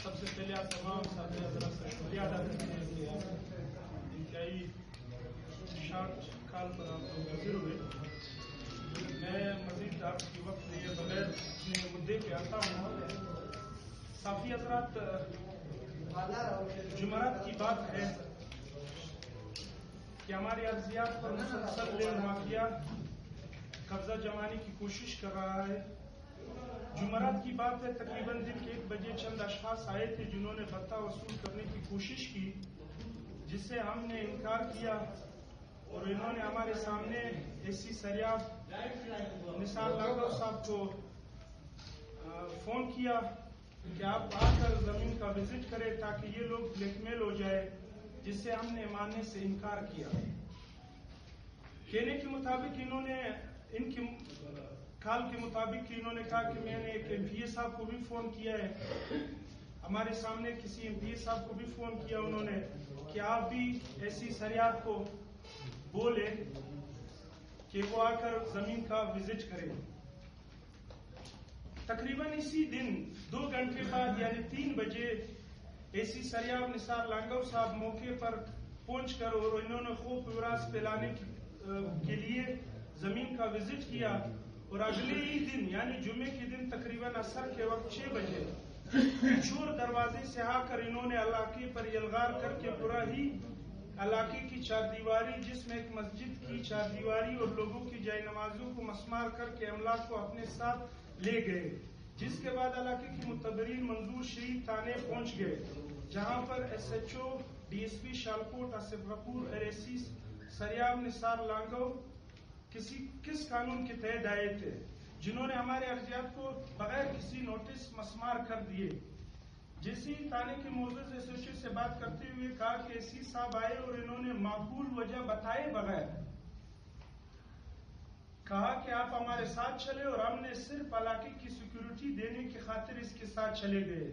سب سے پہلے آپ تمام ساتھی حضرات کا شکریہ ادا کرتے ہیں کہ آپ انتہائی شارٹ کال پر آپ لوگ حاضر ہوئے. میں مزید آپ کی وقت لیے بغیر اپنے مدعے پہ آتا ہوں. صافی حضرات، جمعرات کی بات ہے کہ ہماری ارضیات پر مسلسل لینڈ مافیا قبضہ جمانے کی کوشش کر رہا ہے. جمعرات کی بات ہے، تقریباً دن کے 1 بجے چند اشخاص آئے تھے جنہوں نے بھتہ وصول کرنے کی کوشش کی، جس سے ہم نے انکار کیا اور انہوں نے ہمارے سامنے ایسی سریاب نثار لاگو صاحب کو فون کیا کہ آپ آ کر زمین کا وزٹ کریں تاکہ یہ لوگ بلیک میل ہو جائے، جس سے ہم نے ماننے سے انکار کیا. کہنے کے مطابق انہوں نے ان کی کال کے مطابق انہوں نے کہا کہ میں نے ایک ایم پی اے صاحب کو بھی فون کیا ہے، ہمارے سامنے کسی ایم پی اے صاحب کو بھی فون کیا انہوں نے کہ آپ بھی ایسی سریات کو بولے کہ وہ آ کر زمین کا وزٹ کریں. تقریباً اسی دن 2 گھنٹے بعد یعنی 3 بجے ایسی سریاب نثار لانگو صاحب موقع پر پہنچ کر اور انہوں نے خوف وراث پھیلانے کے لیے زمین کا وزٹ کیا اور اگلے ہی دن یعنی جمعے کے دن تقریباً عصر کے وقت 6 بجے چور دروازے سے آ کر انہوں نے علاقے پر یلغار کر کے پورا ہی علاقے کی 4 دیواری، جس میں ایک مسجد کی 4 دیواری اور لوگوں کی جائے نمازوں کو مسمار کر کے املاک کو اپنے ساتھ لے گئے. جس کے بعد علاقے کی متبرین منظور شریف تھانے پہنچ گئے، جہاں پر S H O, D S P Shalkot Asif Ghafoor اور ایسی سریاب نثار لانگو کس قانون کے تحت آئے تھے، جنہوں نے ہمارے ارضیات کو بغیر کسی نوٹس مسمار کر دیے. جیسے ہی تھانے کے معزز ایس ایچ او سے بات کرتے ہوئے کہا کہ ایسی صاحب آئے اور انہوں نے معقول وجہ بتائے بغیر کہا کہ آپ ہمارے ساتھ چلے اور ہم نے صرف علاقے کی سیکیورٹی دینے کی خاطر اس کے ساتھ چلے گئے.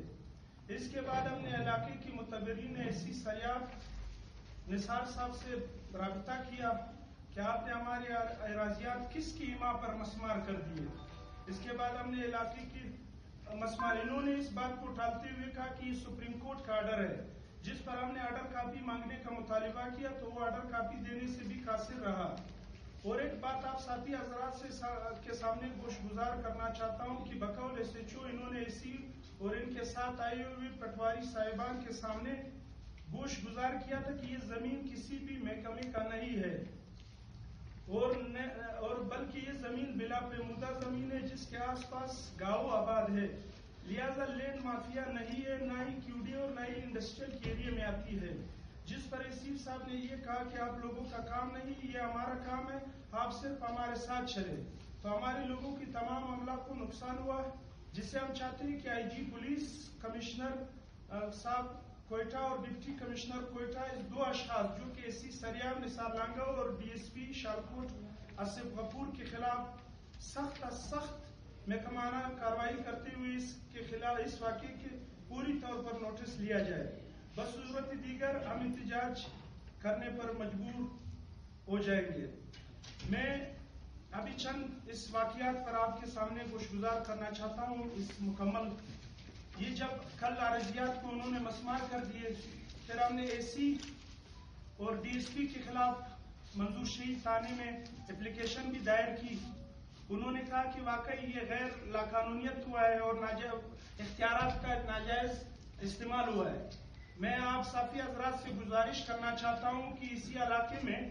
اس کے بعد ہم نے علاقے کی متبرین ایسی سریاب نثار صاحب سے رابطہ کیا کہ آپ نے ہمارے اراضیات کس کی حما پر مسمار کر دیے. اس کے بعد ہم نے علاقے کی مسمار، انہوں نے اس بات کو ٹالتے ہوئے کہا کہ یہ سپریم کورٹ کا آرڈر ہے، جس پر ہم نے آرڈر کاپی مانگنے کا مطالبہ کیا تو وہ آرڈر کاپی دینے سے بھی قاصر رہا. اور ایک بات آپ ساتھی حضرات کے سامنے گوش گزار کرنا چاہتا ہوں کہ بقول ایس ایچ او انہوں نے اسی اور ان کے ساتھ آئے ہوئے پٹواری صاحبان کے سامنے گوش گزار کیا تھا کہ یہ زمین کسی بھی محکمے کا نہیں ہے اور بلکہ یہ زمین بلا پیمودہ زمین ہے جس کے آس پاس گاؤں آباد ہے، لہذا لینڈ مافیا نہیں ہے، نہ ہی کیو ڈی اور نہ ہی انڈسٹریل کے ایریا میں آتی ہے. جس پر اسیف صاحب نے یہ کہا کہ آپ لوگوں کا کام نہیں، یہ ہمارا کام ہے، آپ صرف ہمارے ساتھ چلے. تو ہمارے لوگوں کی تمام املاک کو نقصان ہوا، جس سے ہم چاہتے ہیں کہ آئی جی پولیس کمشنر صاحب کوئٹہ اور ڈپٹی کمشنر کوئٹہ اس 2 اشخاص جو کہ ایسی سریاب نثار لانگو اور D S P Shalkot Asif غفور کے خلاف سخت از سخت محکمانہ کارروائی کرتے ہوئے اس کے خلاف اس واقعے کے پوری طور پر نوٹس لیا جائے. بس ضرورت دیگر ہم احتجاج کرنے پر مجبور ہو جائیں گے. میں ابھی چند اس واقعات پر آپ کے سامنے گوشگزار کرنا چاہتا ہوں. اس مکمل یہ جب کل عارضیات کو انہوں نے مسمار کر دیے، پھر ہم نے اے سی اور ڈی ایس پی کے خلاف منظور شریف تھانے میں اپلیکیشن بھی دائر کی. انہوں نے کہا کہ واقعی یہ غیر لاقانونیت ہوا ہے اور اختیارات کا ناجائز استعمال ہوا ہے. میں آپ صافی حضرات سے گزارش کرنا چاہتا ہوں کہ اسی علاقے میں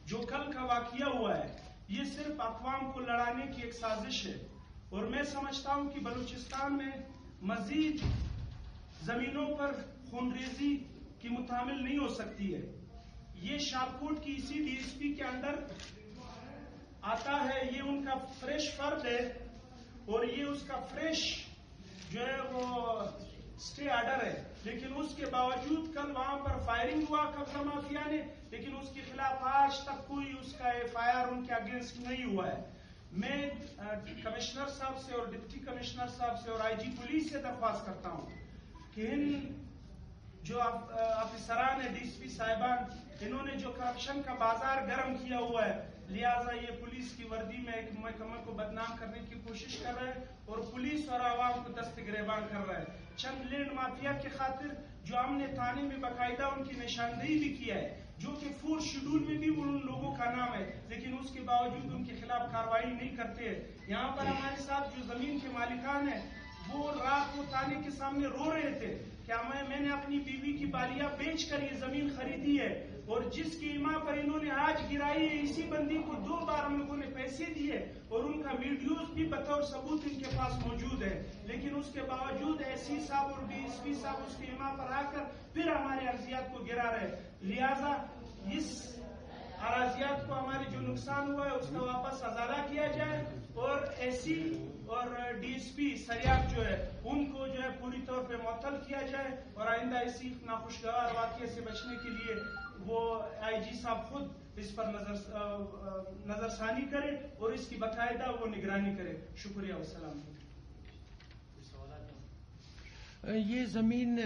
جو کل کا واقعہ ہوا ہے یہ صرف اقوام کو لڑانے کی ایک سازش ہے، اور میں سمجھتا ہوں کہ بلوچستان میں مزید زمینوں پر خونریزی کی متحمل نہیں ہو سکتی ہے. یہ شالکوٹ کی اسی ڈی ایس پی کے انڈر آتا ہے، یہ ان کا فریش فرد ہے اور یہ اس کا فریش جو ہے وہ اسٹے آرڈر ہے، لیکن اس کے باوجود کل وہاں پر فائرنگ ہوا قبضہ مافیا نے، لیکن اس کے خلاف آج تک کوئی اس کا ایف آئی آر ان کے اگینسٹ نہیں ہوا ہے. میں کمشنر صاحب سے اور ڈپٹی کمشنر صاحب سے اور آئی جی پولیس سے درخواست کرتا ہوں کہ ان جو افسران ہے، ڈی ایس پی صاحبان، انہوں نے جو کرپشن کا بازار گرم کیا ہوا ہے، لہٰذا یہ پولیس کی وردی میں ایک محکمہ کو بدنام کرنے کی کوشش کر رہا ہے اور پولیس اور عوام کو دست گریبان کر رہا ہے. چند لینڈ مافیا کی خاطر جو ہم نے تھانے میں باقاعدہ ان کی نشاندہی بھی کیا ہے، جو کہ 4 شیڈول میں بھی ان لوگوں کا نام ہے، لیکن اس کے باوجود ان کے خلاف کارروائی نہیں کرتے ہیں. یہاں پر ہمارے ساتھ جو زمین کے مالکان ہیں وہ رات کو تھانے کے سامنے رو رہے تھے کہ میں نے اپنی بیوی کی بالیاں بیچ کر یہ زمین خریدی ہے، اور جس کی ایما پر انہوں نے آج گرائی ہے اسی بندی کو 2 بار ہم لوگوں نے پیسے دیے اور ان کا ویڈیوز بھی بطور ثبوت ان کے پاس موجود ہے، لیکن اس کے باوجود ایس سی صاحب اور ڈی ایس پی صاحب اس کی ایما پر آ کر پھر ہمارے اراضیات کو گرا رہے. لہذا اس اراضیات کو ہمارے جو نقصان ہوا ہے اس کا واپس ازالہ کیا جائے اور ایس سی اور ڈی ایس پی سریاب جو ہے ان کو جو ہے پوری طور پہ معطل کیا جائے اور آئندہ اسی ناخوشگوار واقعے سے بچنے کے لیے وہ آئی جی صاحب خود اس پر نظر ثانی کرے اور اس کی باقاعدہ وہ نگرانی کرے. شکریہ والسلام. یہ زمین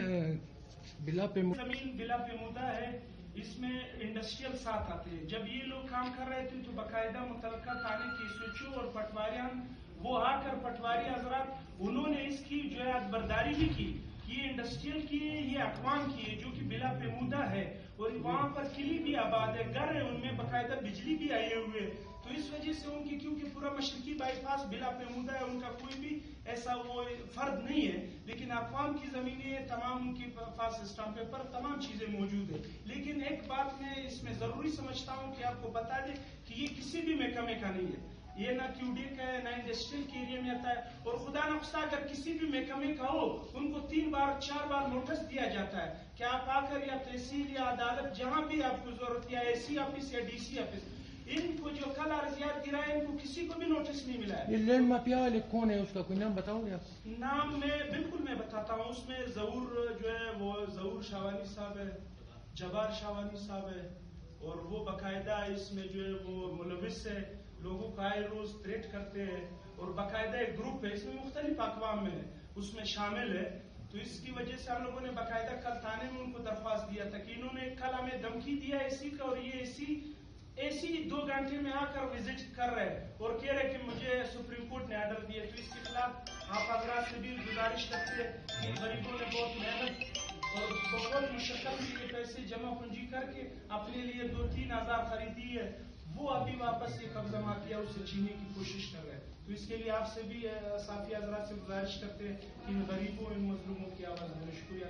بلا پیمودہ ہے، اس میں انڈسٹریل ساتھ آتے ہیں. جب یہ لوگ کام کر رہے تھے تو باقاعدہ متعلقہ تھانے کی سوچو اور پٹواریان وہ آ کر پٹواری حضرات انہوں نے اس کی جو ہے برداری بھی کی. یہ انڈسٹریل کی ہے، یہ اقوام کی ہے جو کہ بلا پیمودہ ہے اور وہاں پر قلعے بھی آباد ہے، گھر ہے، ان میں باقاعدہ بجلی بھی آئے ہوئے. تو اس وجہ سے ان کی کیونکہ پورا مشرقی بائی پاس بلا پیمودہ ہے، ان کا کوئی بھی ایسا وہ فرد نہیں ہے، لیکن اقوام کی زمینیں تمام ان کے پاس اسٹامپ پیپر تمام چیزیں موجود ہیں. لیکن ایک بات میں اس میں ضروری سمجھتا ہوں کہ آپ کو بتا دیں کہ یہ کسی بھی محکمے کا نہیں ہے، یہ نہ کیوڈی کا ہے نہ انڈسٹریل کے ایریا میں آتا ہے. اور خدا نخواستہ اگر کسی بھی محکمے کا ہو ان کو 3 بار 4 بار نوٹس دیا جاتا ہے کہ آپ آ کر یا تحصیل یا عدالت جہاں بھی آپ کو ضرورت یا اے سی آفس یا ڈی سی آفس، ان کو جو کل ارضیات گرائے ان کو کسی کو بھی نوٹس نہیں ملا ہے. یہ لینڈ مافیا والے کون ہے، اس کا کوئی نام بتاؤ گے آپ؟ نام میں بالکل میں بتاتا ہوں. اس میں ظہور جو ہے وہ ظہور شاوانی صاحب ہے، جبار شاوانی صاحب ہے، اور وہ باقاعدہ اس میں جو ہے وہ ملوث ہے، لوگوں کو آئے روز تھریٹ کرتے ہیں اور باقاعدہ ایک گروپ ہے، اس میں مختلف اقوام میں اس میں شامل ہے. تو اس کی وجہ سے ہم لوگوں نے باقاعدہ کل تھانے میں ان کو درخواست دیا تھا کہ انہوں نے کل ہمیں دھمکی دیا اسی کا، اور یہ اسی 2 گھنٹے میں آ کر وزٹ کر رہے اور کہہ رہے کہ مجھے سپریم کورٹ نے آرڈر دیا. تو اس کے خلاف آپ حضرات سے بھی گزارش کرتے ہیں کہ غریبوں نے بہت محنت اور بہت مشقت سے یہ پیسے جمع پونجی کر کے اپنے لیے 2-3 ہزار خریدی ہے، وہ ابھی واپس یہ قبضہ مافیا اسے چھیننے کی کوشش کر رہے ہیں. تو اس کے لیے آپ سے بھی صافی حضرات سے گزارش کرتے ہیں کہ ان غریبوں ان مظلوموں کی آواز ہے. شکریہ.